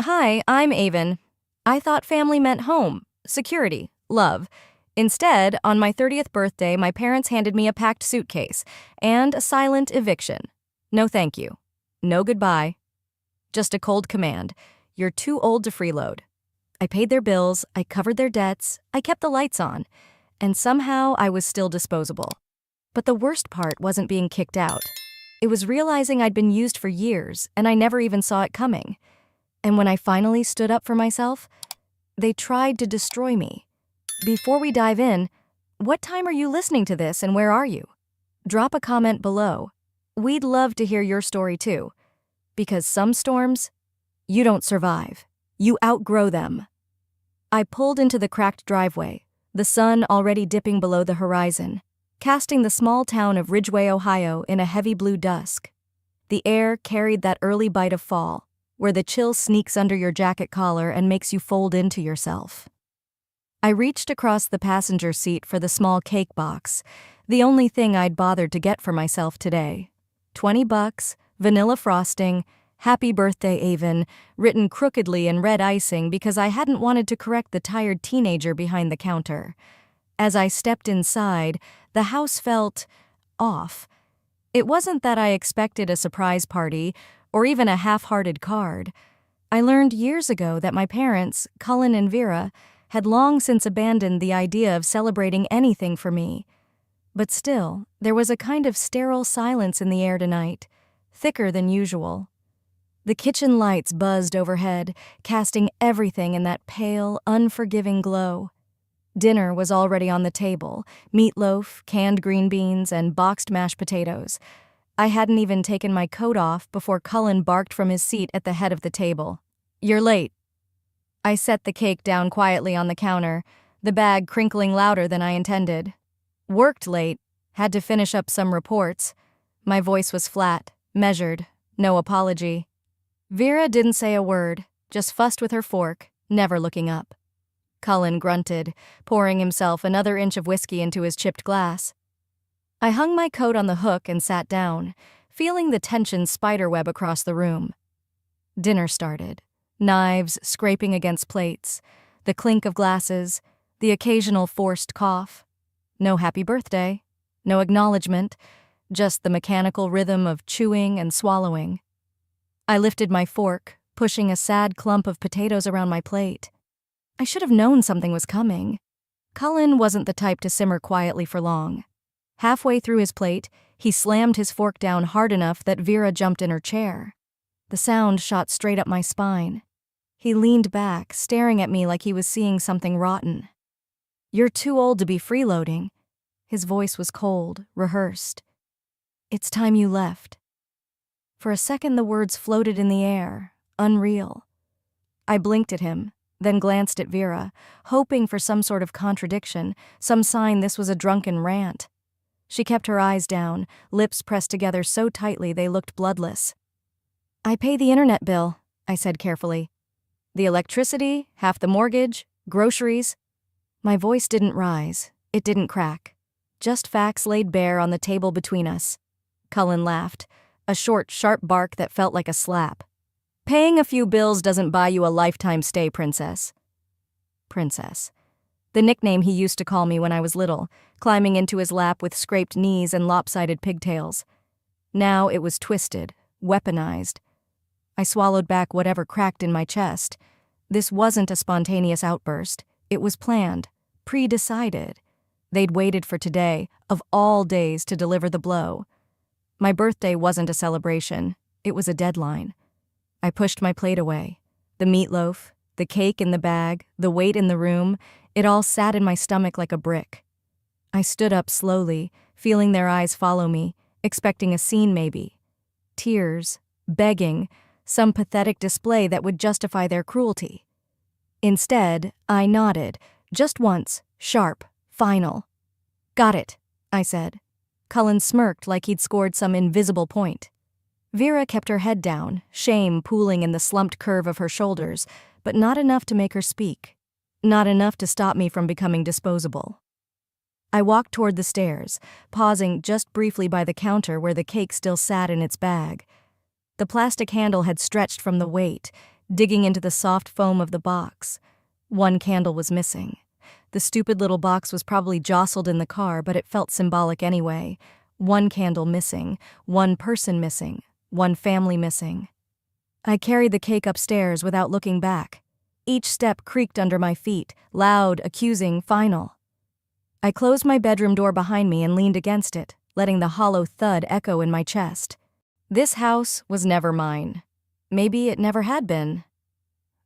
Hi, I'm Avon. I thought family meant home, security, love. Instead, on my 30th birthday, my parents handed me a packed suitcase and a silent eviction. No thank you. No goodbye. Just a cold command. You're too old to freeload. I paid their bills, I covered their debts, I kept the lights on, and somehow I was still disposable. But the worst part wasn't being kicked out. It was realizing I'd been used for years and I never even saw it coming. And when I finally stood up for myself, they tried to destroy me. Before we dive in, what time are you listening to this and where are you? Drop a comment below. We'd love to hear your story too. Because some storms, you don't survive. You outgrow them. I pulled into the cracked driveway, the sun already dipping below the horizon, casting the small town of Ridgeway, Ohio in a heavy blue dusk. The air carried that early bite of fall, where the chill sneaks under your jacket collar and makes you fold into yourself. I reached across the passenger seat for the small cake box, the only thing I'd bothered to get for myself today. $20, vanilla frosting, happy birthday Avon, written crookedly in red icing because I hadn't wanted to correct the tired teenager behind the counter. As I stepped inside, the house felt off. It wasn't that I expected a surprise party or even a half-hearted card. I learned years ago that my parents, Cullen and Vera, had long since abandoned the idea of celebrating anything for me. But still, there was a kind of sterile silence in the air tonight, thicker than usual. The kitchen lights buzzed overhead, casting everything in that pale, unforgiving glow. Dinner was already on the table, meatloaf, canned green beans, and boxed mashed potatoes. I hadn't even taken my coat off before Cullen barked from his seat at the head of the table. "You're late." I set the cake down quietly on the counter, the bag crinkling louder than I intended. Worked late, had to finish up some reports. My voice was flat, measured, no apology. Vera didn't say a word, just fussed with her fork, never looking up. Cullen grunted, pouring himself another inch of whiskey into his chipped glass. I hung my coat on the hook and sat down, feeling the tension spiderweb across the room. Dinner started, knives scraping against plates, the clink of glasses, the occasional forced cough. No happy birthday, no acknowledgement, just the mechanical rhythm of chewing and swallowing. I lifted my fork, pushing a sad clump of potatoes around my plate. I should have known something was coming. Cullen wasn't the type to simmer quietly for long. Halfway through his plate, he slammed his fork down hard enough that Vera jumped in her chair. The sound shot straight up my spine. He leaned back, staring at me like he was seeing something rotten. "You're too old to be freeloading." His voice was cold, rehearsed. "It's time you left." For a second the words floated in the air, unreal. I blinked at him, then glanced at Vera, hoping for some sort of contradiction, some sign this was a drunken rant. She kept her eyes down, lips pressed together so tightly they looked bloodless. "I pay the internet bill," I said carefully. "The electricity, half the mortgage, groceries." My voice didn't rise, it didn't crack. Just facts laid bare on the table between us. Cullen laughed, a short, sharp bark that felt like a slap. "Paying a few bills doesn't buy you a lifetime stay, Princess." Princess. The nickname he used to call me when I was little, climbing into his lap with scraped knees and lopsided pigtails. Now it was twisted, weaponized. I swallowed back whatever cracked in my chest. This wasn't a spontaneous outburst. It was planned, pre-decided. They'd waited for today, of all days, to deliver the blow. My birthday wasn't a celebration. It was a deadline. I pushed my plate away. The meatloaf, the cake in the bag, the weight in the room, it all sat in my stomach like a brick. I stood up slowly, feeling their eyes follow me, expecting a scene maybe. Tears, begging, some pathetic display that would justify their cruelty. Instead, I nodded, just once, sharp, final. "Got it," I said. Cullen smirked like he'd scored some invisible point. Vera kept her head down, shame pooling in the slumped curve of her shoulders, but not enough to make her speak. Not enough to stop me from becoming disposable. I walked toward the stairs, pausing just briefly by the counter where the cake still sat in its bag. The plastic handle had stretched from the weight, digging into the soft foam of the box. One candle was missing. The stupid little box was probably jostled in the car, but it felt symbolic anyway. One candle missing, one person missing, one family missing. I carried the cake upstairs without looking back. Each step creaked under my feet, loud, accusing, final. I closed my bedroom door behind me and leaned against it, letting the hollow thud echo in my chest. This house was never mine. Maybe it never had been.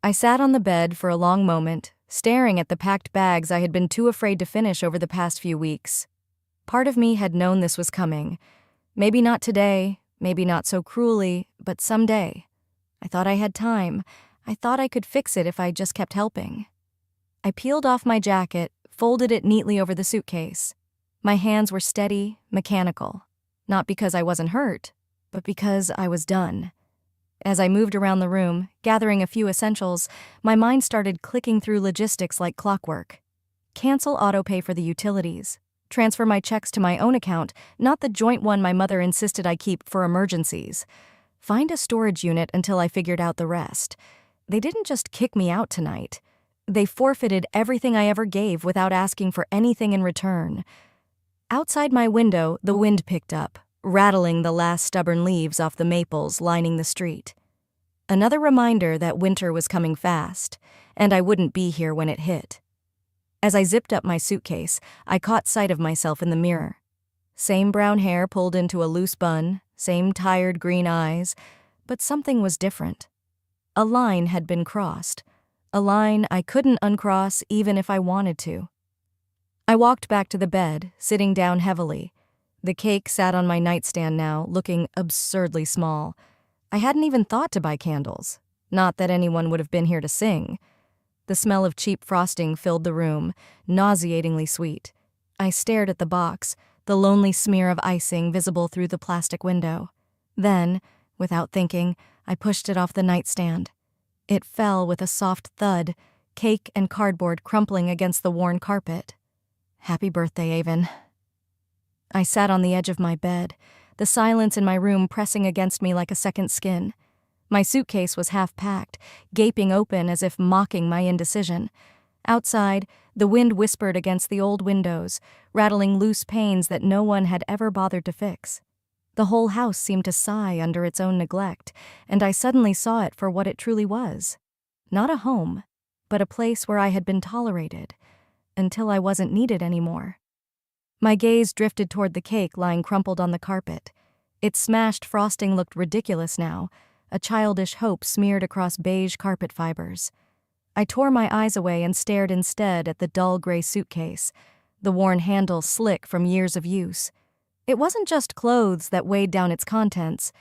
I sat on the bed for a long moment, staring at the packed bags I had been too afraid to finish over the past few weeks. Part of me had known this was coming. Maybe not today, maybe not so cruelly, but someday. I thought I had time. I thought I could fix it if I just kept helping. I peeled off my jacket, folded it neatly over the suitcase. My hands were steady, mechanical. Not because I wasn't hurt, but because I was done. As I moved around the room, gathering a few essentials, my mind started clicking through logistics like clockwork. Cancel autopay for the utilities. Transfer my checks to my own account, not the joint one my mother insisted I keep for emergencies. Find a storage unit until I figured out the rest. They didn't just kick me out tonight. They forfeited everything I ever gave without asking for anything in return. Outside my window, the wind picked up, rattling the last stubborn leaves off the maples lining the street. Another reminder that winter was coming fast, and I wouldn't be here when it hit. As I zipped up my suitcase, I caught sight of myself in the mirror. Same brown hair pulled into a loose bun, same tired green eyes, but something was different. A line had been crossed, a line I couldn't uncross even if I wanted to. I walked back to the bed, sitting down heavily. The cake sat on my nightstand now, looking absurdly small. I hadn't even thought to buy candles. Not that anyone would have been here to sing. The smell of cheap frosting filled the room, nauseatingly sweet. I stared at the box, the lonely smear of icing visible through the plastic window. Then, without thinking, I pushed it off the nightstand. It fell with a soft thud, cake and cardboard crumpling against the worn carpet. Happy birthday, Avon. I sat on the edge of my bed, the silence in my room pressing against me like a second skin. My suitcase was half-packed, gaping open as if mocking my indecision. Outside, the wind whispered against the old windows, rattling loose panes that no one had ever bothered to fix. The whole house seemed to sigh under its own neglect, and I suddenly saw it for what it truly was. Not a home, but a place where I had been tolerated, until I wasn't needed anymore. My gaze drifted toward the cake lying crumpled on the carpet. Its smashed frosting looked ridiculous now, a childish hope smeared across beige carpet fibers. I tore my eyes away and stared instead at the dull gray suitcase, the worn handle slick from years of use. It wasn't just clothes that weighed down its contents.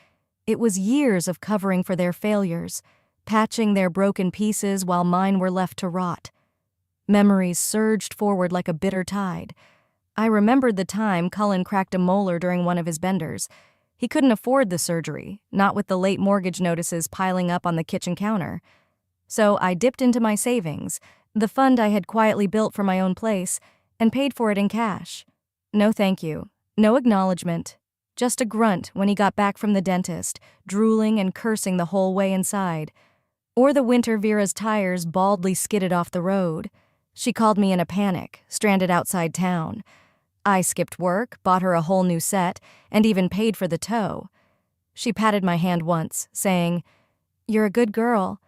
It was years of covering for their failures, patching their broken pieces while mine were left to rot. Memories surged forward like a bitter tide. I remembered the time Cullen cracked a molar during one of his benders. He couldn't afford the surgery, not with the late mortgage notices piling up on the kitchen counter. So I dipped into my savings, the fund I had quietly built for my own place, and paid for it in cash. No thank you, no acknowledgement, just a grunt when he got back from the dentist, drooling and cursing the whole way inside. Or the winter Vera's tires baldly skidded off the road. She called me in a panic, stranded outside town. I skipped work, bought her a whole new set, and even paid for the tow. She patted my hand once, saying, "You're a good girl,"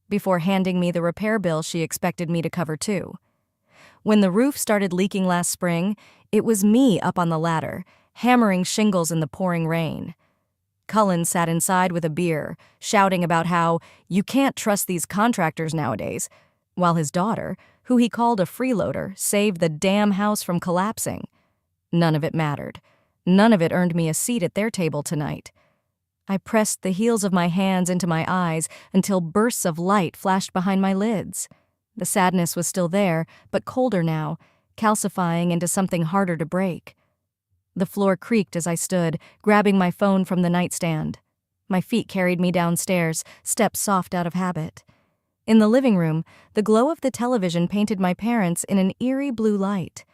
before handing me the repair bill she expected me to cover too. When the roof started leaking last spring, it was me up on the ladder, hammering shingles in the pouring rain. Cullen sat inside with a beer, shouting about how you can't trust these contractors nowadays, while his daughter, who he called a freeloader, saved the damn house from collapsing. None of it mattered. None of it earned me a seat at their table tonight. I pressed the heels of my hands into my eyes until bursts of light flashed behind my lids. The sadness was still there, but colder now, calcifying into something harder to break. The floor creaked as I stood, grabbing my phone from the nightstand. My feet carried me downstairs, steps soft out of habit. In the living room, the glow of the television painted my parents in an eerie blue light.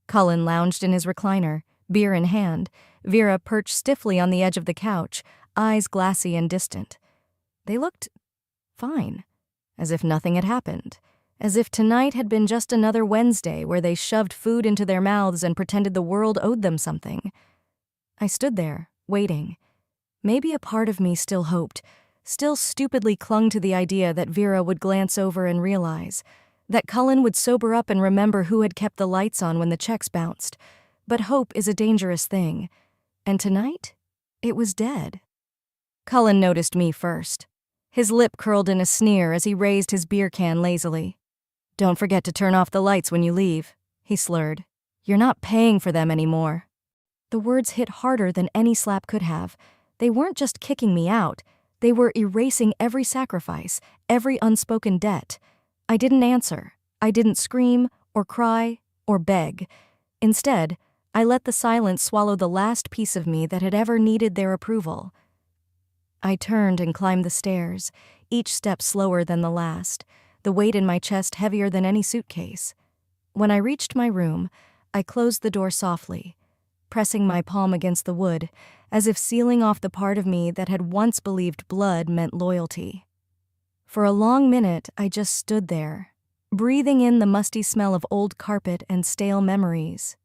Cullen lounged in his recliner, beer in hand, Vera perched stiffly on the edge of the couch, eyes glassy and distant. They looked Fine. As if nothing had happened. As if tonight had been just another Wednesday where they shoved food into their mouths and pretended the world owed them something. I stood there, waiting. Maybe a part of me still hoped, still stupidly clung to the idea that Vera would glance over and realize, that Cullen would sober up and remember who had kept the lights on when the checks bounced. But hope is a dangerous thing. And tonight, it was dead. Cullen noticed me first. His lip curled in a sneer as he raised his beer can lazily. "Don't forget to turn off the lights when you leave," he slurred. "You're not paying for them anymore." The words hit harder than any slap could have. They weren't just kicking me out. They were erasing every sacrifice, every unspoken debt. I didn't answer. I didn't scream, or cry, or beg. Instead, I let the silence swallow the last piece of me that had ever needed their approval. I turned and climbed the stairs, each step slower than the last, the weight in my chest heavier than any suitcase. When I reached my room, I closed the door softly, pressing my palm against the wood, as if sealing off the part of me that had once believed blood meant loyalty. For a long minute, I just stood there, breathing in the musty smell of old carpet and stale memories.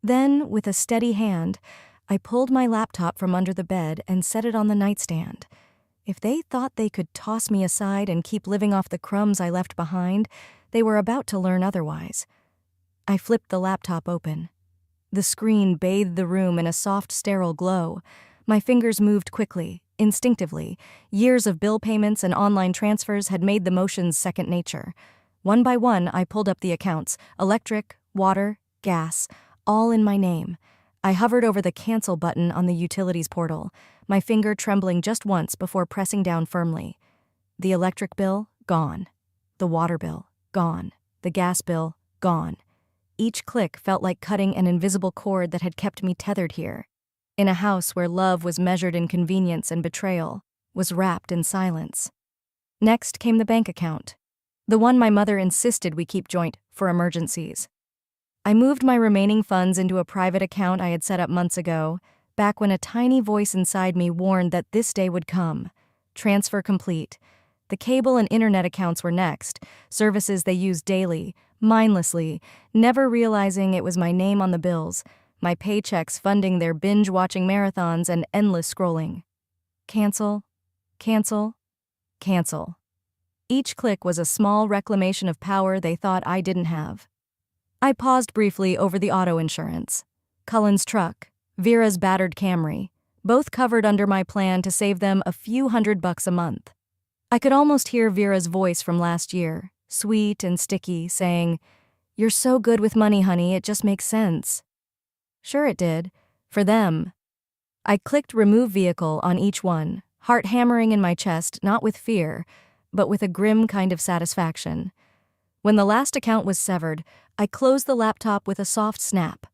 Then, with a steady hand, I pulled my laptop from under the bed and set it on the nightstand. If they thought they could toss me aside and keep living off the crumbs I left behind, they were about to learn otherwise. I flipped the laptop open. The screen bathed the room in a soft, sterile glow. My fingers moved quickly, instinctively. Years of bill payments and online transfers had made the motions second nature. One by one, I pulled up the accounts: electric, water, gas, all in my name. I hovered over the cancel button on the utilities portal, my finger trembling just once before pressing down firmly. The electric bill, gone. The water bill, gone. The gas bill, gone. Each click felt like cutting an invisible cord that had kept me tethered here. In a house where love was measured in convenience and betrayal, was wrapped in silence. Next came the bank account, the one my mother insisted we keep joint for emergencies. I moved my remaining funds into a private account I had set up months ago, back when a tiny voice inside me warned that this day would come. Transfer complete. The cable and internet accounts were next, services they used daily, mindlessly, never realizing it was my name on the bills, my paychecks funding their binge-watching marathons and endless scrolling. Cancel, cancel, cancel. Each click was a small reclamation of power they thought I didn't have. I paused briefly over the auto insurance. Cullen's truck, Vera's battered Camry, both covered under my plan to save them a few $100 a month. I could almost hear Vera's voice from last year, sweet and sticky, saying, "You're so good with money, honey, it just makes sense." Sure it did. For them. I clicked remove vehicle on each one, heart hammering in my chest, not with fear, but with a grim kind of satisfaction. When the last account was severed, I closed the laptop with a soft snap.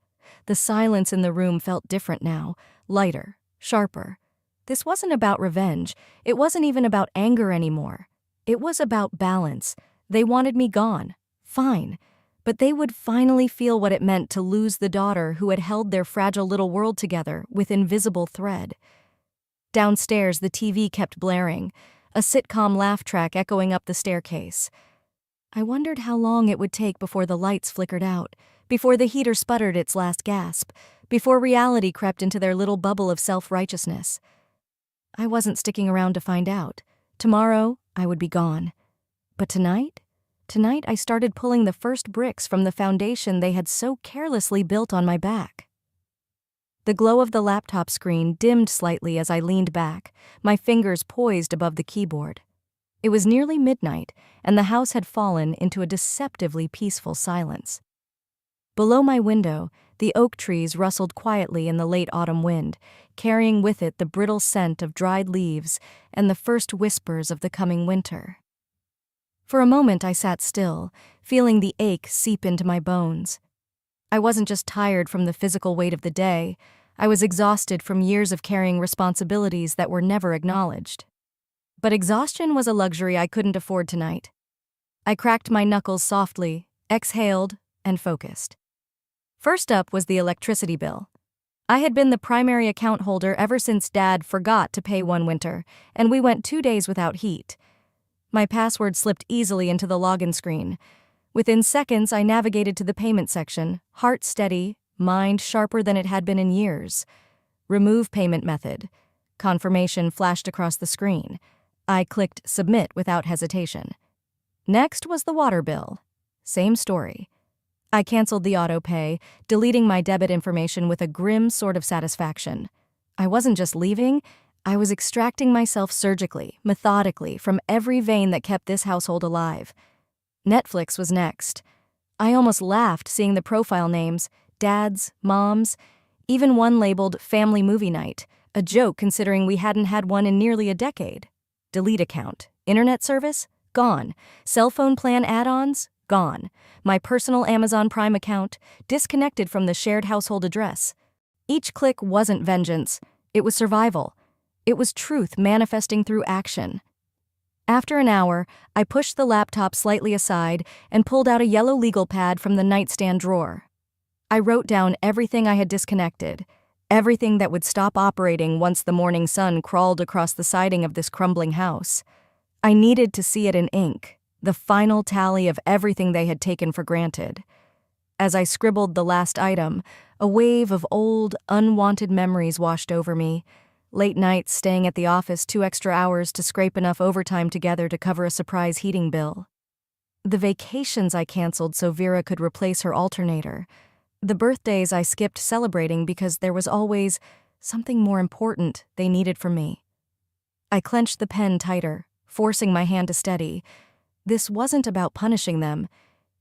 The silence in the room felt different now, lighter, sharper. This wasn't about revenge. It wasn't even about anger anymore. It was about balance. They wanted me gone. Fine. But they would finally feel what it meant to lose the daughter who had held their fragile little world together with invisible thread. Downstairs, the TV kept blaring, a sitcom laugh track echoing up the staircase. I wondered how long it would take before the lights flickered out, before the heater sputtered its last gasp, before reality crept into their little bubble of self-righteousness. I wasn't sticking around to find out. Tomorrow, I would be gone. But tonight I started pulling the first bricks from the foundation they had so carelessly built on my back. The glow of the laptop screen dimmed slightly as I leaned back, my fingers poised above the keyboard. It was nearly midnight, and the house had fallen into a deceptively peaceful silence. Below my window, the oak trees rustled quietly in the late autumn wind, carrying with it the brittle scent of dried leaves and the first whispers of the coming winter. For a moment I sat still, feeling the ache seep into my bones. I wasn't just tired from the physical weight of the day, I was exhausted from years of carrying responsibilities that were never acknowledged. But exhaustion was a luxury I couldn't afford tonight. I cracked my knuckles softly, exhaled, and focused. First up was the electricity bill. I had been the primary account holder ever since Dad forgot to pay one winter, and we went 2 days without heat. My password slipped easily into the login screen. Within seconds, I navigated to the payment section, heart steady, mind sharper than it had been in years. Remove payment method. Confirmation flashed across the screen. I clicked submit without hesitation. Next was the water bill. Same story. I canceled the auto pay, deleting my debit information with a grim sort of satisfaction. I wasn't just leaving, I was extracting myself surgically, methodically, from every vein that kept this household alive. Netflix was next. I almost laughed seeing the profile names, dads, moms, even one labeled Family Movie Night, a joke considering we hadn't had one in nearly a decade. Delete account. Internet service? Gone. Cell phone plan add-ons? Gone. My personal Amazon Prime account? Disconnected from the shared household address. Each click wasn't vengeance. It was survival. It was truth manifesting through action. After an hour, I pushed the laptop slightly aside and pulled out a yellow legal pad from the nightstand drawer. I wrote down everything I had disconnected, everything that would stop operating once the morning sun crawled across the siding of this crumbling house. I needed to see it in ink, the final tally of everything they had taken for granted. As I scribbled the last item, a wave of old, unwanted memories washed over me. Late nights staying at the office 2 extra hours to scrape enough overtime together to cover a surprise heating bill. The vacations I canceled so Vera could replace her alternator. The birthdays I skipped celebrating because there was always something more important they needed from me. I clenched the pen tighter, forcing my hand to steady. This wasn't about punishing them.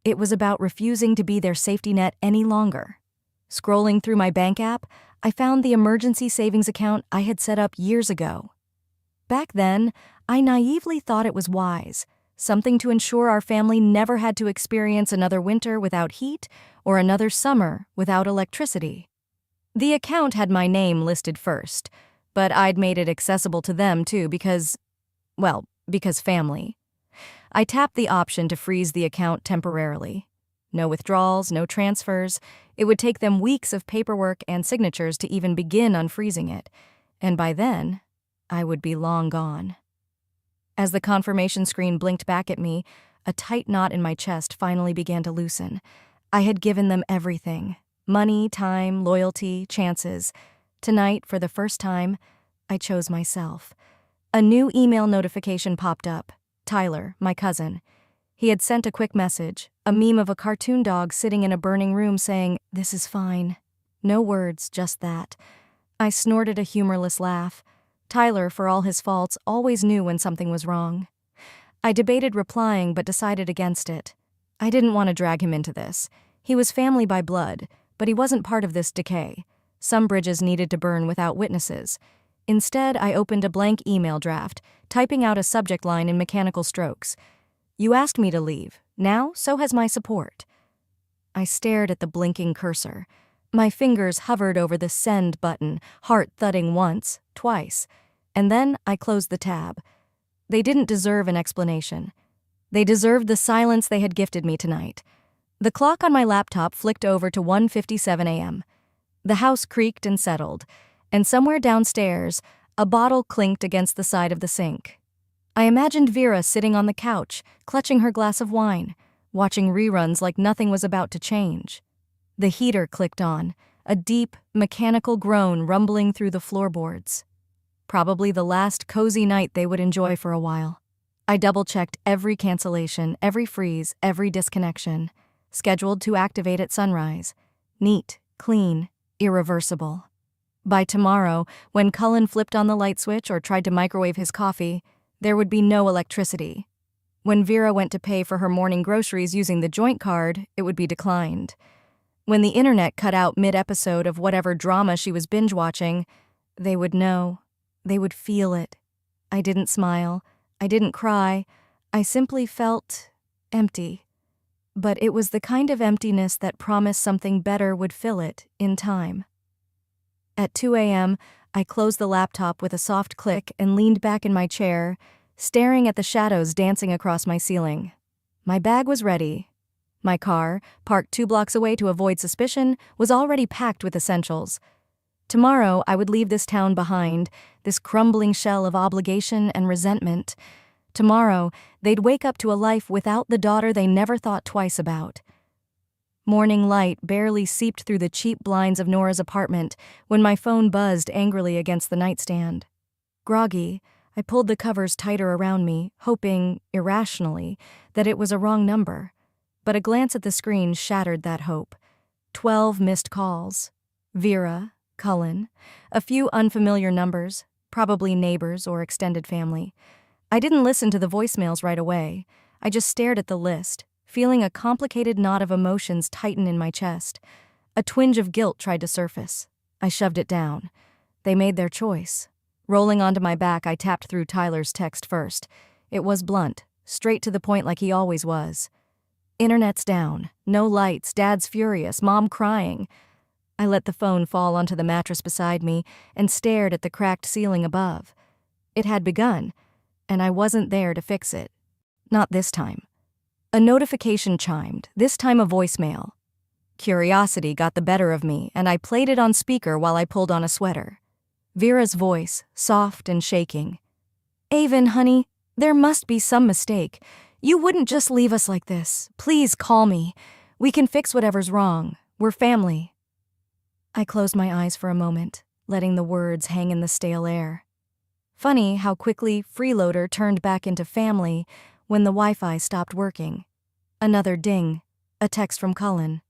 It was about refusing to be their safety net any longer. Scrolling through my bank app, I found the emergency savings account I had set up years ago. Back then, I naively thought it was wise, something to ensure our family never had to experience another winter without heat or another summer without electricity. The account had my name listed first, but I'd made it accessible to them too because family. I tapped the option to freeze the account temporarily. No withdrawals, no transfers. It would take them weeks of paperwork and signatures to even begin unfreezing it, and by then, I would be long gone. As the confirmation screen blinked back at me, a tight knot in my chest finally began to loosen. I had given them everything: money, time, loyalty, chances. Tonight, for the first time, I chose myself. A new email notification popped up. Tyler, my cousin. He had sent a quick message, a meme of a cartoon dog sitting in a burning room saying, "This is fine." No words, just that. I snorted a humorless laugh. Tyler, for all his faults, always knew when something was wrong. I debated replying but decided against it. I didn't want to drag him into this. He was family by blood, but he wasn't part of this decay. Some bridges needed to burn without witnesses. Instead, I opened a blank email draft, typing out a subject line in mechanical strokes. "You asked me to leave. Now, so has my support." I stared at the blinking cursor. My fingers hovered over the send button, heart thudding once, twice, and then I closed the tab. They didn't deserve an explanation. They deserved the silence they had gifted me tonight. The clock on my laptop flicked over to 1:57 a.m. The house creaked and settled, and somewhere downstairs, a bottle clinked against the side of the sink. I imagined Vera sitting on the couch, clutching her glass of wine, watching reruns like nothing was about to change. The heater clicked on, a deep, mechanical groan rumbling through the floorboards. Probably the last cozy night they would enjoy for a while. I double-checked every cancellation, every freeze, every disconnection. Scheduled to activate at sunrise. Neat, clean, irreversible. By tomorrow, when Cullen flipped on the light switch or tried to microwave his coffee, there would be no electricity. When Vera went to pay for her morning groceries using the joint card, it would be declined. When the internet cut out mid-episode of whatever drama she was binge-watching, they would know. They would feel it. I didn't smile. I didn't cry. I simply felt empty. But it was the kind of emptiness that promised something better would fill it in time. At 2 a.m., I closed the laptop with a soft click and leaned back in my chair, staring at the shadows dancing across my ceiling. My bag was ready. My car, parked 2 blocks away to avoid suspicion, was already packed with essentials. Tomorrow, I would leave this town behind, this crumbling shell of obligation and resentment. Tomorrow, they'd wake up to a life without the daughter they never thought twice about. Morning light barely seeped through the cheap blinds of Nora's apartment when my phone buzzed angrily against the nightstand. Groggy, I pulled the covers tighter around me, hoping, irrationally, that it was a wrong number. But a glance at the screen shattered that hope. 12 missed calls. Vera, Cullen, a few unfamiliar numbers, probably neighbors or extended family. I didn't listen to the voicemails right away. I just stared at the list, feeling a complicated knot of emotions tighten in my chest. A twinge of guilt tried to surface. I shoved it down. They made their choice. Rolling onto my back, I tapped through Tyler's text first. It was blunt, straight to the point like he always was. Internet's down. No lights. Dad's furious. Mom crying. I let the phone fall onto the mattress beside me and stared at the cracked ceiling above. It had begun, and I wasn't there to fix it. Not this time. A notification chimed, this time a voicemail. Curiosity got the better of me, and I played it on speaker while I pulled on a sweater. Vera's voice, soft and shaking. Avon, honey, there must be some mistake. You wouldn't just leave us like this. Please call me. We can fix whatever's wrong. We're family. I closed my eyes for a moment, letting the words hang in the stale air. Funny how quickly Freeloader turned back into family when the Wi-Fi stopped working. Another ding, a text from Cullen.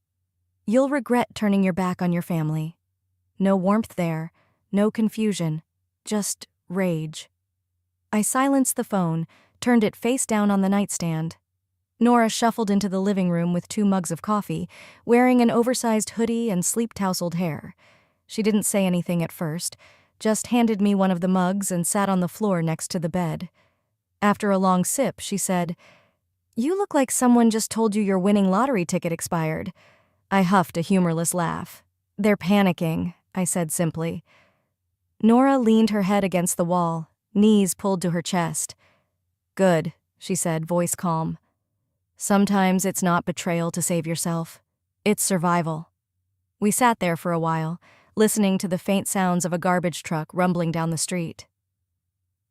You'll regret turning your back on your family. No warmth there, no confusion, just rage. I silenced the phone, turned it face down on the nightstand. Nora shuffled into the living room with 2 mugs of coffee, wearing an oversized hoodie and sleep-tousled hair. She didn't say anything at first, just handed me one of the mugs and sat on the floor next to the bed. After a long sip, she said, You look like someone just told you your winning lottery ticket expired. I huffed a humorless laugh. They're panicking, I said simply. Nora leaned her head against the wall, knees pulled to her chest. Good, she said, voice calm. Sometimes it's not betrayal to save yourself. It's survival. We sat there for a while, listening to the faint sounds of a garbage truck rumbling down the street.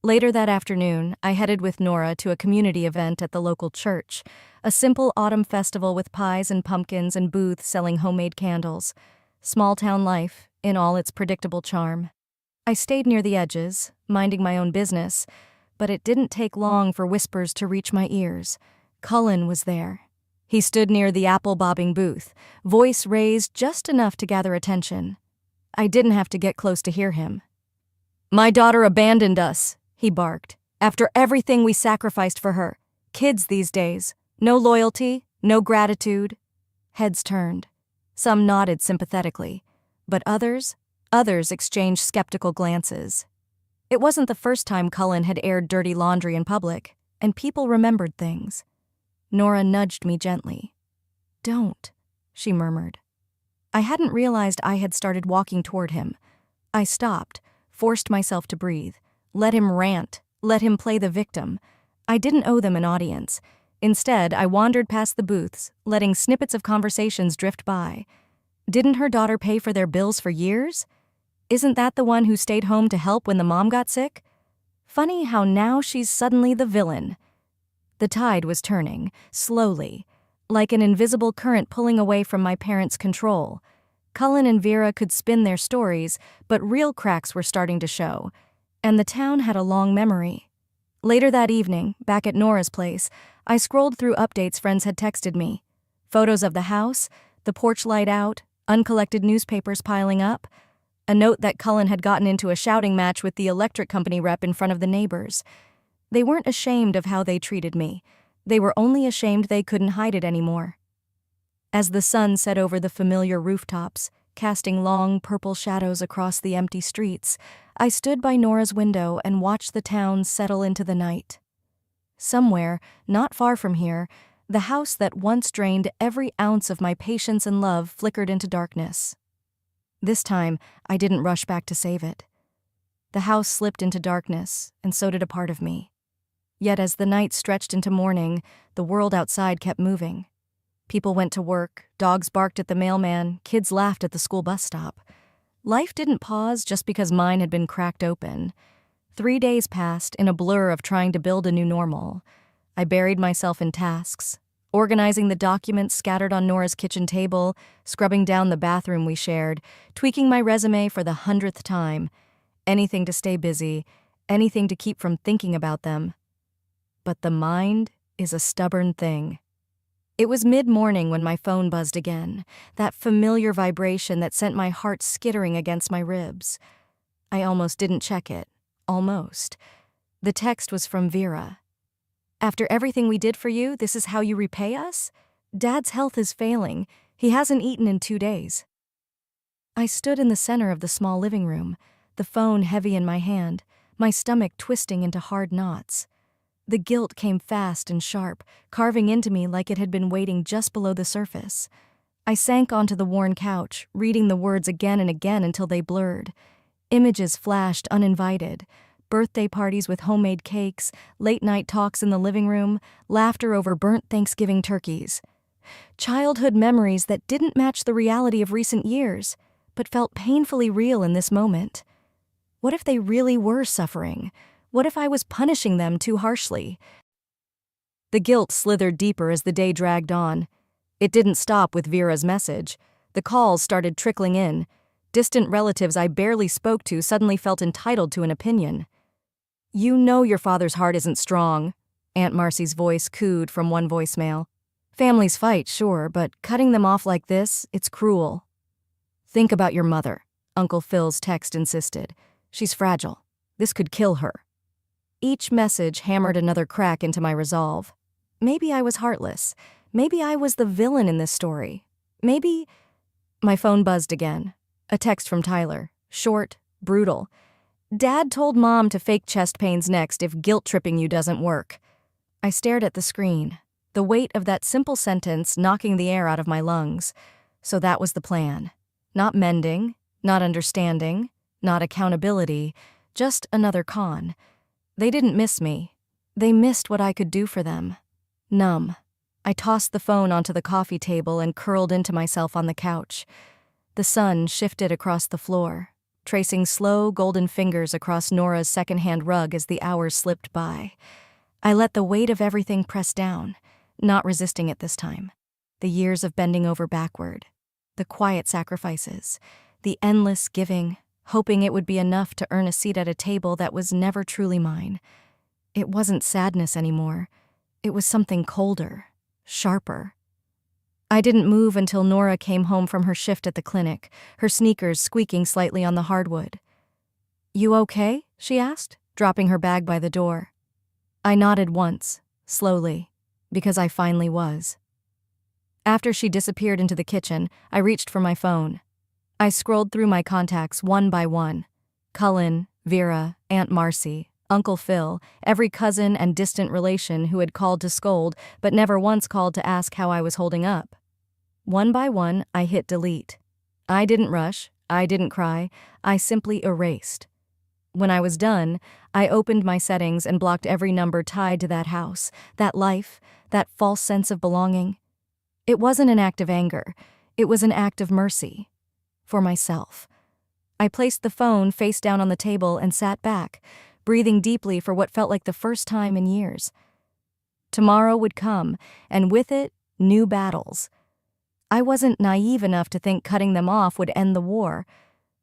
Later that afternoon, I headed with Nora to a community event at the local church, a simple autumn festival with pies and pumpkins and booths selling homemade candles. Small-town life, in all its predictable charm. I stayed near the edges, minding my own business, but it didn't take long for whispers to reach my ears. Cullen was there. He stood near the apple-bobbing booth, voice raised just enough to gather attention. I didn't have to get close to hear him. My daughter abandoned us, he barked, after everything we sacrificed for her. Kids these days. No loyalty, no gratitude. Heads turned. Some nodded sympathetically, but others exchanged skeptical glances. It wasn't the first time Cullen had aired dirty laundry in public, and people remembered things. Nora nudged me gently. Don't, she murmured. I hadn't realized I had started walking toward him. I stopped, forced myself to breathe, let him rant, let him play the victim. I didn't owe them an audience. Instead, I wandered past the booths, letting snippets of conversations drift by. Didn't her daughter pay for their bills for years? Isn't that the one who stayed home to help when the mom got sick? Funny how now she's suddenly the villain. The tide was turning, slowly, like an invisible current pulling away from my parents' control. Cullen and Vera could spin their stories, but real cracks were starting to show, and the town had a long memory. Later that evening, back at Nora's place, I scrolled through updates friends had texted me. Photos of the house, the porch light out, uncollected newspapers piling up. A note that Cullen had gotten into a shouting match with the electric company rep in front of the neighbors. They weren't ashamed of how they treated me. They were only ashamed they couldn't hide it anymore. As the sun set over the familiar rooftops, casting long purple shadows across the empty streets, I stood by Nora's window and watched the town settle into the night. Somewhere, not far from here, the house that once drained every ounce of my patience and love flickered into darkness. This time, I didn't rush back to save it. The house slipped into darkness, and so did a part of me. Yet as the night stretched into morning, the world outside kept moving. People went to work, dogs barked at the mailman, kids laughed at the school bus stop. Life didn't pause just because mine had been cracked open. 3 days passed in a blur of trying to build a new normal. I buried myself in tasks, organizing the documents scattered on Nora's kitchen table, scrubbing down the bathroom we shared, tweaking my resume for the 100th time. Anything to stay busy, anything to keep from thinking about them. But the mind is a stubborn thing. It was mid-morning when my phone buzzed again, that familiar vibration that sent my heart skittering against my ribs. I almost didn't check it. Almost. The text was from Vera. "After everything we did for you, this is how you repay us? Dad's health is failing. He hasn't eaten in 2 days." I stood in the center of the small living room, the phone heavy in my hand, my stomach twisting into hard knots. The guilt came fast and sharp, carving into me like it had been waiting just below the surface. I sank onto the worn couch, reading the words again and again until they blurred. Images flashed uninvited. Birthday parties with homemade cakes, late-night talks in the living room, laughter over burnt Thanksgiving turkeys. Childhood memories that didn't match the reality of recent years, but felt painfully real in this moment. What if they really were suffering? What if I was punishing them too harshly? The guilt slithered deeper as the day dragged on. It didn't stop with Vera's message. The calls started trickling in. Distant relatives I barely spoke to suddenly felt entitled to an opinion. "You know your father's heart isn't strong," Aunt Marcy's voice cooed from one voicemail. "Families fight, sure, but cutting them off like this, it's cruel." "Think about your mother," Uncle Phil's text insisted. "She's fragile. This could kill her." Each message hammered another crack into my resolve. Maybe I was heartless. Maybe I was the villain in this story. Maybe... My phone buzzed again. A text from Tyler. Short, brutal. "Dad told Mom to fake chest pains next if guilt-tripping you doesn't work." I stared at the screen, the weight of that simple sentence knocking the air out of my lungs. So that was the plan. Not mending, not understanding, not accountability, just another con. They didn't miss me. They missed what I could do for them. Numb, I tossed the phone onto the coffee table and curled into myself on the couch. The sun shifted across the floor, tracing slow golden fingers across Nora's secondhand rug as the hours slipped by. I let the weight of everything press down, not resisting it this time. The years of bending over backward, the quiet sacrifices, the endless giving, hoping it would be enough to earn a seat at a table that was never truly mine. It wasn't sadness anymore. It was something colder, sharper. I didn't move until Nora came home from her shift at the clinic, her sneakers squeaking slightly on the hardwood. "You okay?" she asked, dropping her bag by the door. I nodded once, slowly, because I finally was. After she disappeared into the kitchen, I reached for my phone. I scrolled through my contacts one by one. Cullen, Vera, Aunt Marcy, Uncle Phil, every cousin and distant relation who had called to scold but never once called to ask how I was holding up. One by one, I hit delete. I didn't rush, I didn't cry, I simply erased. When I was done, I opened my settings and blocked every number tied to that house, that life, that false sense of belonging. It wasn't an act of anger, it was an act of mercy. For myself. I placed the phone face down on the table and sat back, breathing deeply for what felt like the first time in years. Tomorrow would come, and with it, new battles. I wasn't naive enough to think cutting them off would end the war,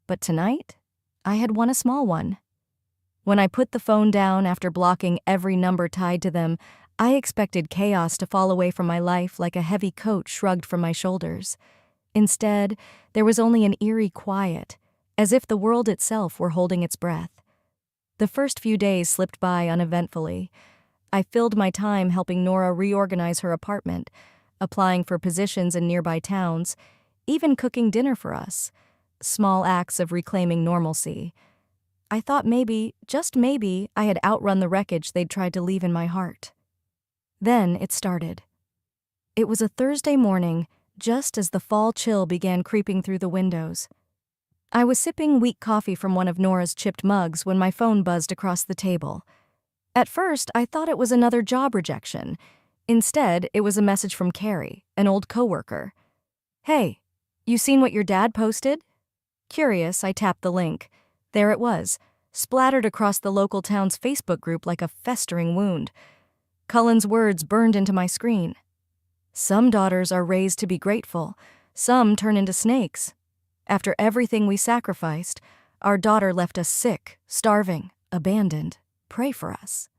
but tonight, I had won a small one. When I put the phone down after blocking every number tied to them, I expected chaos to fall away from my life like a heavy coat shrugged from my shoulders. Instead, there was only an eerie quiet, as if the world itself were holding its breath. The first few days slipped by uneventfully. I filled my time helping Nora reorganize her apartment, applying for positions in nearby towns, even cooking dinner for us. Small acts of reclaiming normalcy. I thought maybe, just maybe, I had outrun the wreckage they'd tried to leave in my heart. Then it started. It was a Thursday morning, just as the fall chill began creeping through the windows. I was sipping weak coffee from one of Nora's chipped mugs when my phone buzzed across the table. At first, I thought it was another job rejection. Instead, it was a message from Carrie, an old coworker. "Hey, you seen what your dad posted?" Curious, I tapped the link. There it was, splattered across the local town's Facebook group like a festering wound. Cullen's words burned into my screen. Some daughters are raised to be grateful, some turn into snakes. After everything we sacrificed, our daughter left us sick, starving, abandoned. Pray for us.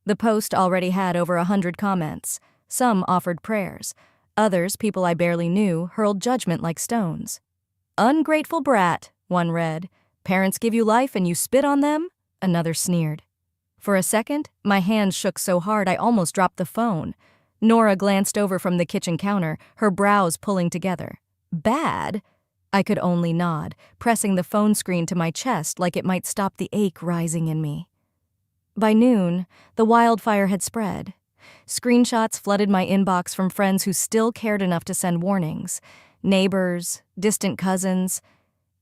The post already had over 100 comments. Some offered prayers. Others, people I barely knew, hurled judgment like stones. "Ungrateful brat," one read. "Parents give you life and you spit on them?" Another sneered. For a second, my hands shook so hard I almost dropped the phone. Nora glanced over from the kitchen counter, her brows pulling together. "Bad?" I could only nod, pressing the phone screen to my chest like it might stop the ache rising in me. By noon, the wildfire had spread. Screenshots flooded my inbox from friends who still cared enough to send warnings. Neighbors, distant cousins,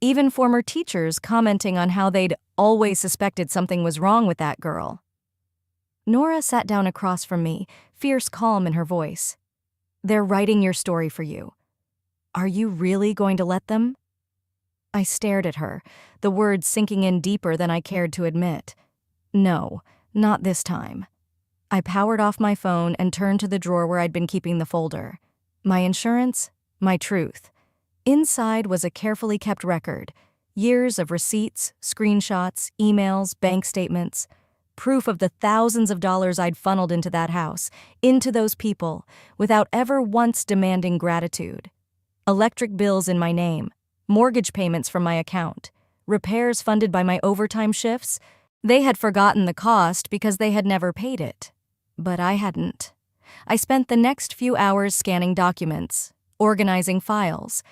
even former teachers commenting on how they'd always suspected something was wrong with that girl. Nora sat down across from me, fierce calm in her voice. "They're writing your story for you. Are you really going to let them?" I stared at her, the words sinking in deeper than I cared to admit. No, not this time. I powered off my phone and turned to the drawer where I'd been keeping the folder. My insurance, my truth. Inside was a carefully kept record. Years of receipts, screenshots, emails, bank statements. Proof of the thousands of dollars I'd funneled into that house, into those people, without ever once demanding gratitude. Electric bills in my name, mortgage payments from my account, repairs funded by my overtime shifts. They had forgotten the cost because they had never paid it. But I hadn't. I spent the next few hours scanning documents, organizing files.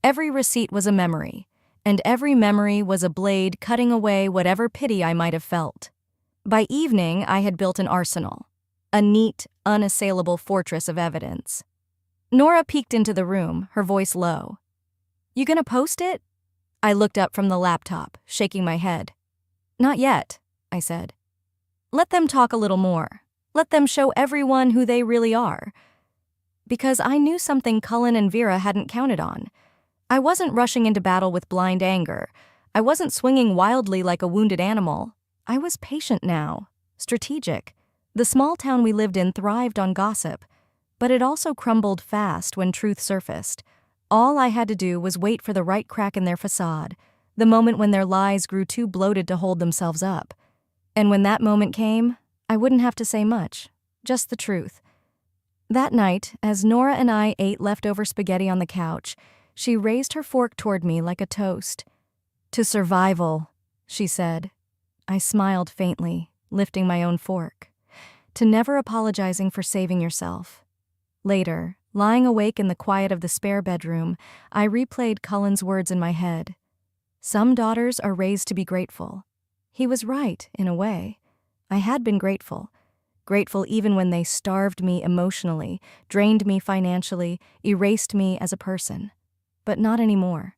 Every receipt was a memory, and every memory was a blade cutting away whatever pity I might have felt. By evening, I had built an arsenal, a neat, unassailable fortress of evidence. Nora peeked into the room, her voice low. "You gonna post it?" I looked up from the laptop, shaking my head. "Not yet," I said. "Let them talk a little more. Let them show everyone who they really are." Because I knew something Cullen and Vera hadn't counted on. I wasn't rushing into battle with blind anger. I wasn't swinging wildly like a wounded animal. I was patient now, strategic. The small town we lived in thrived on gossip, but it also crumbled fast when truth surfaced. All I had to do was wait for the right crack in their facade, the moment when their lies grew too bloated to hold themselves up. And when that moment came, I wouldn't have to say much, just the truth. That night, as Nora and I ate leftover spaghetti on the couch, she raised her fork toward me like a toast. "To survival," she said. I smiled faintly, lifting my own fork. "To never apologizing for saving yourself." Later, lying awake in the quiet of the spare bedroom, I replayed Cullen's words in my head. Some daughters are raised to be grateful. He was right, in a way. I had been grateful. Grateful even when they starved me emotionally, drained me financially, erased me as a person. But not anymore.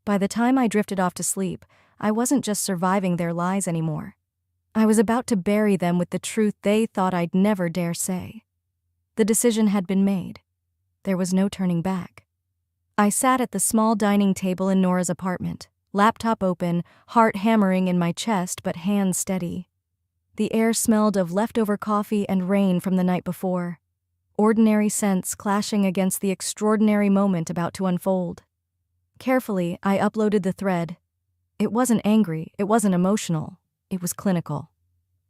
By the time I drifted off to sleep, I wasn't just surviving their lies anymore. I was about to bury them with the truth they thought I'd never dare say. The decision had been made. There was no turning back. I sat at the small dining table in Nora's apartment, laptop open, heart hammering in my chest but hands steady. The air smelled of leftover coffee and rain from the night before. Ordinary scents clashing against the extraordinary moment about to unfold. Carefully, I uploaded the thread. It wasn't angry, it wasn't emotional, it was clinical.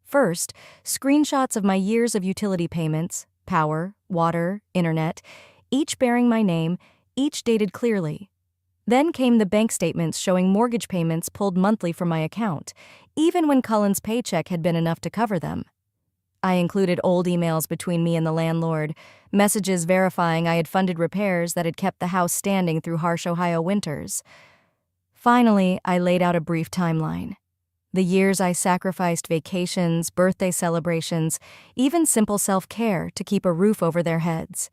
First, screenshots of my years of utility payments, power, water, internet, each bearing my name, each dated clearly. Then came the bank statements showing mortgage payments pulled monthly from my account, even when Cullen's paycheck had been enough to cover them. I included old emails between me and the landlord, messages verifying I had funded repairs that had kept the house standing through harsh Ohio winters. Finally, I laid out a brief timeline. The years I sacrificed vacations, birthday celebrations, even simple self-care to keep a roof over their heads.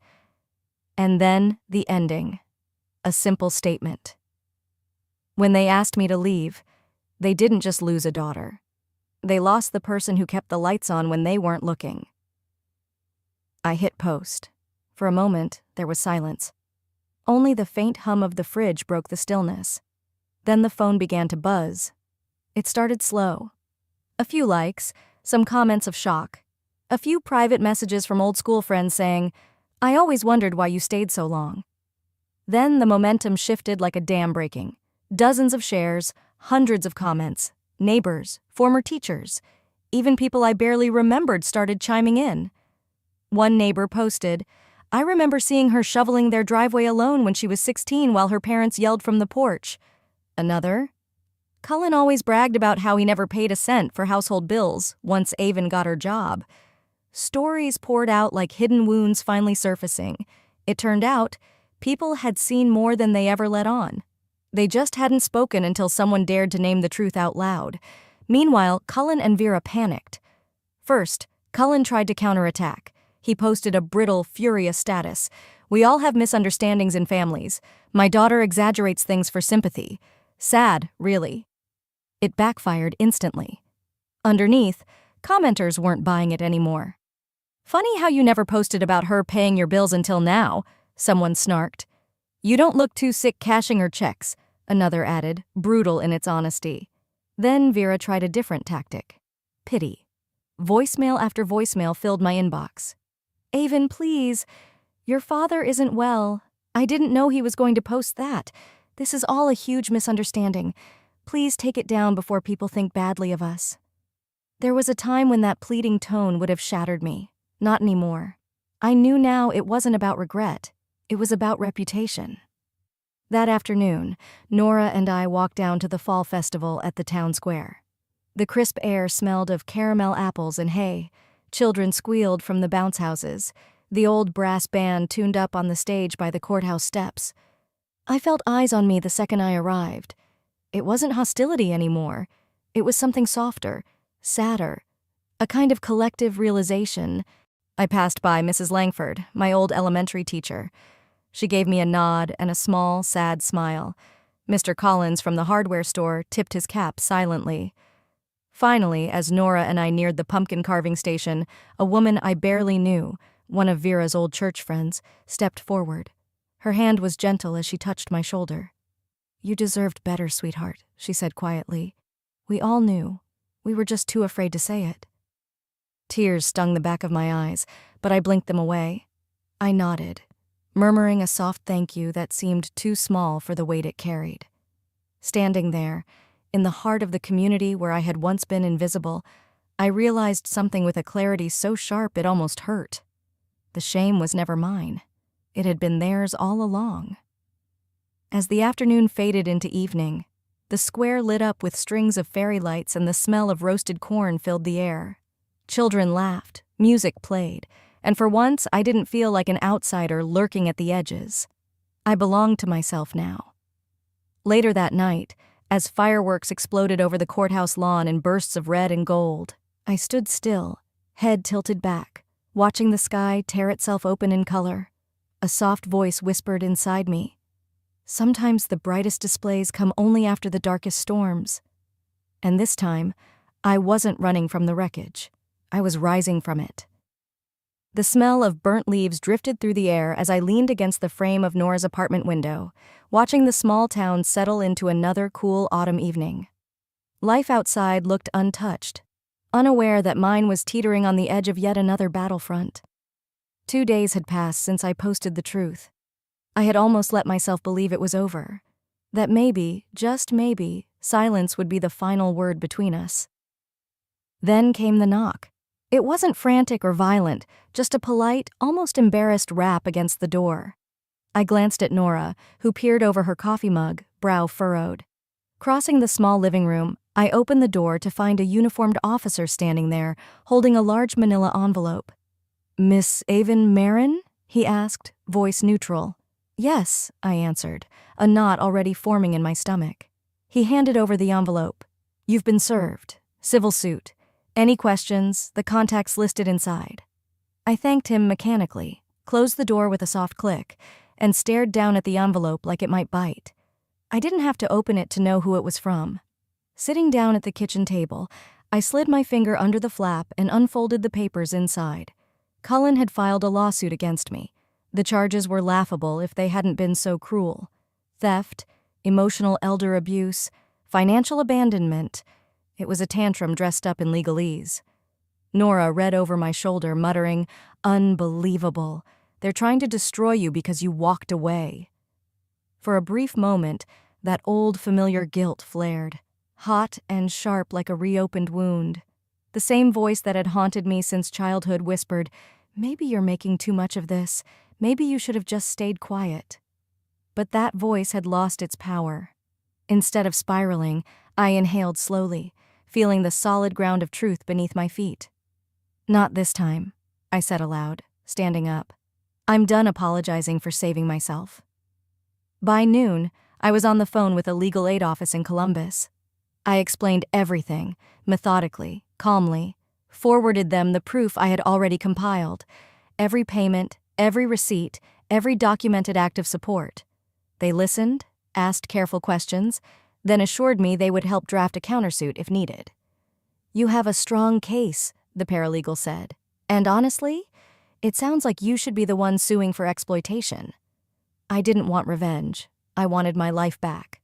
And then the ending. A simple statement. When they asked me to leave, they didn't just lose a daughter. They lost the person who kept the lights on when they weren't looking. I hit post. For a moment, there was silence. Only the faint hum of the fridge broke the stillness. Then the phone began to buzz. It started slow. A few likes, some comments of shock, a few private messages from old school friends saying, "I always wondered why you stayed so long." Then the momentum shifted like a dam breaking. Dozens of shares, hundreds of comments, neighbors, former teachers, even people I barely remembered started chiming in. One neighbor posted, "I remember seeing her shoveling their driveway alone when she was 16 while her parents yelled from the porch." Another, "Cullen always bragged about how he never paid a cent for household bills once Avon got her job." Stories poured out like hidden wounds finally surfacing. It turned out, people had seen more than they ever let on. They just hadn't spoken until someone dared to name the truth out loud. Meanwhile, Cullen and Vera panicked. First, Cullen tried to counterattack. He posted a brittle, furious status. "We all have misunderstandings in families. My daughter exaggerates things for sympathy. Sad, really." It backfired instantly. Underneath, commenters weren't buying it anymore. "Funny how you never posted about her paying your bills until now," someone snarked. "You don't look too sick cashing her checks," another added, brutal in its honesty. Then Vera tried a different tactic. Pity. Voicemail after voicemail filled my inbox. "Avon, please. Your father isn't well. I didn't know he was going to post that. This is all a huge misunderstanding. Please take it down before people think badly of us." There was a time when that pleading tone would have shattered me. Not anymore. I knew now it wasn't about regret. It was about reputation. That afternoon, Nora and I walked down to the fall festival at the town square. The crisp air smelled of caramel apples and hay. Children squealed from the bounce houses. The old brass band tuned up on the stage by the courthouse steps. I felt eyes on me the second I arrived. It wasn't hostility anymore. It was something softer, sadder, a kind of collective realization. I passed by Mrs. Langford, my old elementary teacher. She gave me a nod and a small, sad smile. Mr. Collins from the hardware store tipped his cap silently. Finally, as Nora and I neared the pumpkin carving station, a woman I barely knew, one of Vera's old church friends, stepped forward. Her hand was gentle as she touched my shoulder. "You deserved better, sweetheart," she said quietly. "We all knew. We were just too afraid to say it." Tears stung the back of my eyes, but I blinked them away. I nodded, murmuring a soft thank you that seemed too small for the weight it carried. Standing there, in the heart of the community where I had once been invisible, I realized something with a clarity so sharp it almost hurt. The shame was never mine. It had been theirs all along. As the afternoon faded into evening, the square lit up with strings of fairy lights and the smell of roasted corn filled the air. Children laughed, music played, and for once I didn't feel like an outsider lurking at the edges. I belonged to myself now. Later that night, as fireworks exploded over the courthouse lawn in bursts of red and gold, I stood still, head tilted back, watching the sky tear itself open in color. A soft voice whispered inside me, "Sometimes the brightest displays come only after the darkest storms." And this time, I wasn't running from the wreckage. I was rising from it. The smell of burnt leaves drifted through the air as I leaned against the frame of Nora's apartment window, watching the small town settle into another cool autumn evening. Life outside looked untouched, unaware that mine was teetering on the edge of yet another battlefront. 2 days had passed since I posted the truth. I had almost let myself believe it was over, that maybe, just maybe, silence would be the final word between us. Then came the knock. It wasn't frantic or violent, just a polite, almost embarrassed rap against the door. I glanced at Nora, who peered over her coffee mug, brow furrowed. Crossing the small living room, I opened the door to find a uniformed officer standing there, holding a large manila envelope. "Miss Avon Marin?" he asked, voice neutral. "Yes," I answered, a knot already forming in my stomach. He handed over the envelope. "You've been served. Civil suit. Any questions? The contacts listed inside." I thanked him mechanically, closed the door with a soft click, and stared down at the envelope like it might bite. I didn't have to open it to know who it was from. Sitting down at the kitchen table, I slid my finger under the flap and unfolded the papers inside. Cullen had filed a lawsuit against me. The charges were laughable if they hadn't been so cruel. Theft, emotional elder abuse, financial abandonment. It was a tantrum dressed up in legalese. Nora read over my shoulder, muttering, "Unbelievable. They're trying to destroy you because you walked away." For a brief moment, that old familiar guilt flared, hot and sharp like a reopened wound. The same voice that had haunted me since childhood whispered, "Maybe you're making too much of this. Maybe you should have just stayed quiet." But that voice had lost its power. Instead of spiraling, I inhaled slowly, feeling the solid ground of truth beneath my feet. "Not this time," I said aloud, standing up. "I'm done apologizing for saving myself." By noon, I was on the phone with a legal aid office in Columbus. I explained everything, methodically, calmly, forwarded them the proof I had already compiled, every payment, every receipt, every documented act of support. They listened, asked careful questions, then assured me they would help draft a countersuit if needed. "You have a strong case," the paralegal said, "and honestly, it sounds like you should be the one suing for exploitation." I didn't want revenge. I wanted my life back.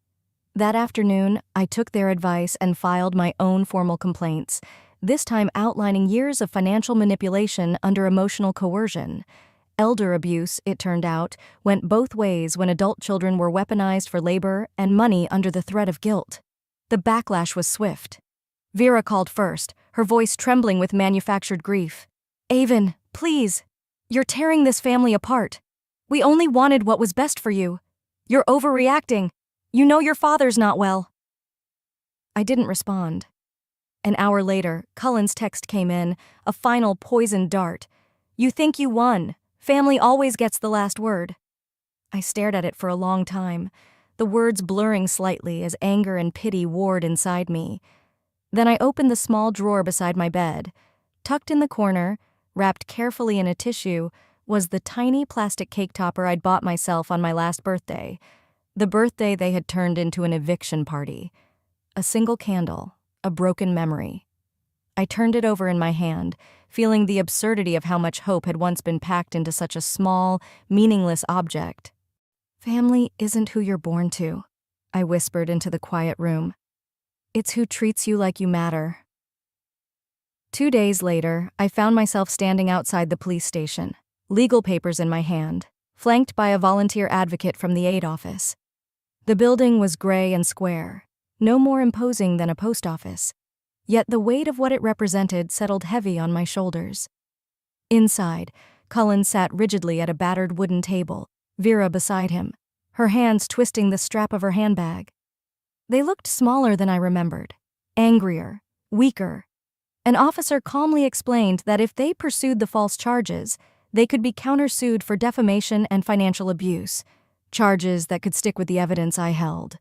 That afternoon, I took their advice and filed my own formal complaints, this time outlining years of financial manipulation under emotional coercion. Elder abuse, it turned out, went both ways when adult children were weaponized for labor and money under the threat of guilt. The backlash was swift. Vera called first, her voice trembling with manufactured grief. "Avon, please. You're tearing this family apart. We only wanted what was best for you. You're overreacting. You know your father's not well." I didn't respond. An hour later, Cullen's text came in, a final poisoned dart. "You think you won. Family always gets the last word." I stared at it for a long time, the words blurring slightly as anger and pity warred inside me. Then I opened the small drawer beside my bed. Tucked in the corner, wrapped carefully in a tissue, was the tiny plastic cake topper I'd bought myself on my last birthday. The birthday they had turned into an eviction party. A single candle, a broken memory. I turned it over in my hand, feeling the absurdity of how much hope had once been packed into such a small, meaningless object. "Family isn't who you're born to," I whispered into the quiet room. "It's who treats you like you matter." 2 days later, I found myself standing outside the police station, legal papers in my hand, flanked by a volunteer advocate from the aid office. The building was gray and square, no more imposing than a post office. Yet the weight of what it represented settled heavy on my shoulders. Inside, Cullen sat rigidly at a battered wooden table, Vera beside him, her hands twisting the strap of her handbag. They looked smaller than I remembered, angrier, weaker. An officer calmly explained that if they pursued the false charges, they could be countersued for defamation and financial abuse, charges that could stick with the evidence I held.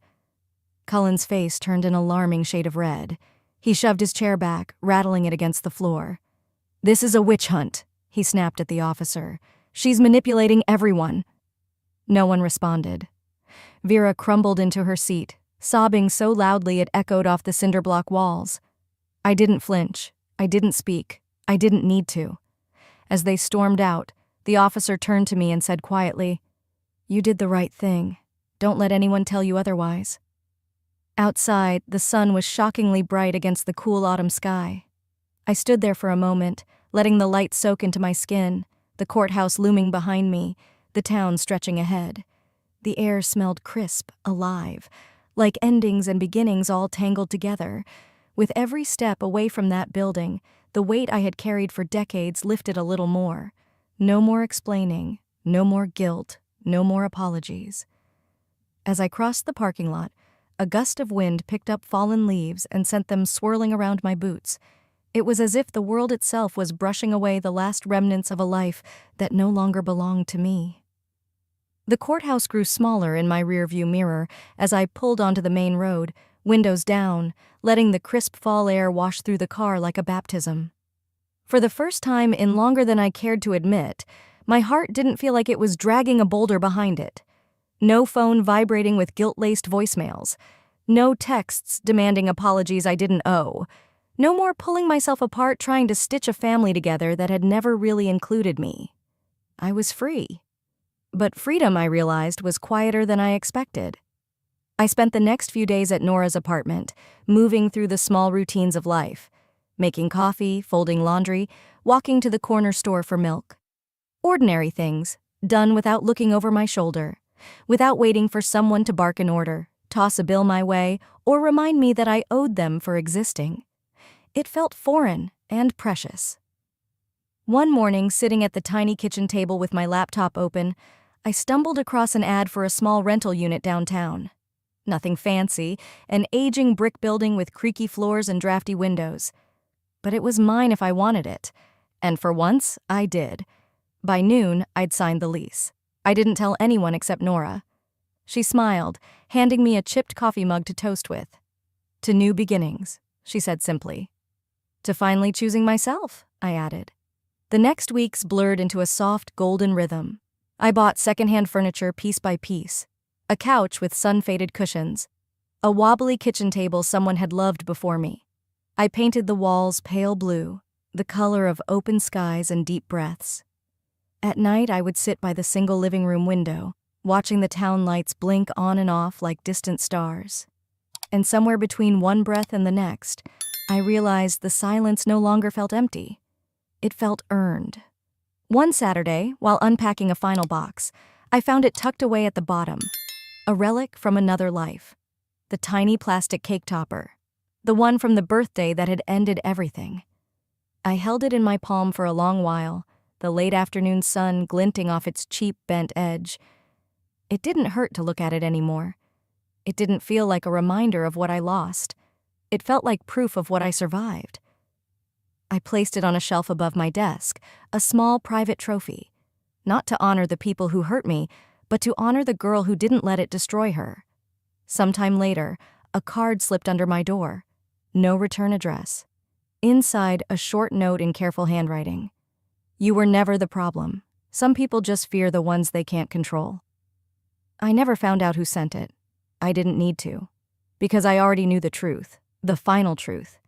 Cullen's face turned an alarming shade of red. He shoved his chair back, rattling it against the floor. "This is a witch hunt," he snapped at the officer. "She's manipulating everyone." No one responded. Vera crumbled into her seat, sobbing so loudly it echoed off the cinder block walls. I didn't flinch. I didn't speak. I didn't need to. As they stormed out, the officer turned to me and said quietly, "You did the right thing. Don't let anyone tell you otherwise." Outside, the sun was shockingly bright against the cool autumn sky. I stood there for a moment, letting the light soak into my skin, the courthouse looming behind me, the town stretching ahead. The air smelled crisp, alive, like endings and beginnings all tangled together. With every step away from that building, the weight I had carried for decades lifted a little more. No more explaining, no more guilt, no more apologies. As I crossed the parking lot, a gust of wind picked up fallen leaves and sent them swirling around my boots. It was as if the world itself was brushing away the last remnants of a life that no longer belonged to me. The courthouse grew smaller in my rearview mirror as I pulled onto the main road, windows down, letting the crisp fall air wash through the car like a baptism. For the first time in longer than I cared to admit, my heart didn't feel like it was dragging a boulder behind it. No phone vibrating with guilt-laced voicemails. No texts demanding apologies I didn't owe. No more pulling myself apart trying to stitch a family together that had never really included me. I was free. But freedom, I realized, was quieter than I expected. I spent the next few days at Nora's apartment, moving through the small routines of life, making coffee, folding laundry, walking to the corner store for milk. Ordinary things, done without looking over my shoulder, without waiting for someone to bark an order, toss a bill my way, or remind me that I owed them for existing. It felt foreign and precious. One morning, sitting at the tiny kitchen table with my laptop open, I stumbled across an ad for a small rental unit downtown. Nothing fancy, an aging brick building with creaky floors and drafty windows. But it was mine if I wanted it. And for once, I did. By noon, I'd signed the lease. I didn't tell anyone except Nora. She smiled, handing me a chipped coffee mug to toast with. "To new beginnings," she said simply. "To finally choosing myself," I added. The next weeks blurred into a soft, golden rhythm. I bought secondhand furniture piece by piece. A couch with sun-faded cushions. A wobbly kitchen table someone had loved before me. I painted the walls pale blue, the color of open skies and deep breaths. At night, I would sit by the single living room window, watching the town lights blink on and off like distant stars. And somewhere between one breath and the next, I realized the silence no longer felt empty. It felt earned. One Saturday, while unpacking a final box, I found it tucked away at the bottom, a relic from another life. The tiny plastic cake topper, the one from the birthday that had ended everything. I held it in my palm for a long while, the late afternoon sun glinting off its cheap, bent edge. It didn't hurt to look at it anymore. It didn't feel like a reminder of what I lost. It felt like proof of what I survived. I placed it on a shelf above my desk, a small private trophy. Not to honor the people who hurt me, but to honor the girl who didn't let it destroy her. Sometime later, a card slipped under my door. No return address. Inside, a short note in careful handwriting. "You were never the problem. Some people just fear the ones they can't control." I never found out who sent it. I didn't need to. Because I already knew the truth, the final truth.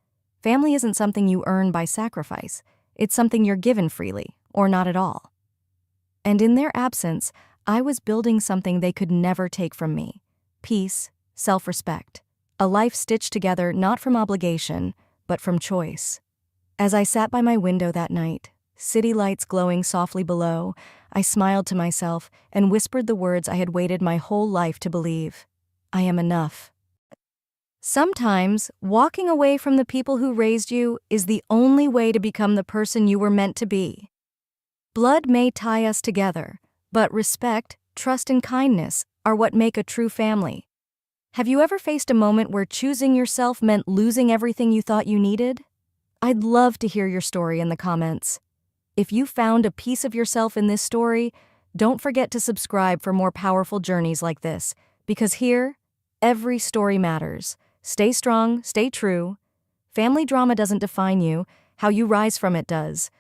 Family isn't something you earn by sacrifice. It's something you're given freely, or not at all. And in their absence, I was building something they could never take from me. Peace, self-respect. A life stitched together not from obligation, but from choice. As I sat by my window that night, city lights glowing softly below, I smiled to myself and whispered the words I had waited my whole life to believe. I am enough. Sometimes, walking away from the people who raised you is the only way to become the person you were meant to be. Blood may tie us together, but respect, trust, and kindness are what make a true family. Have you ever faced a moment where choosing yourself meant losing everything you thought you needed? I'd love to hear your story in the comments. If you found a piece of yourself in this story, don't forget to subscribe for more powerful journeys like this, because here, every story matters. Stay strong, stay true. Family drama doesn't define you. How you rise from it does.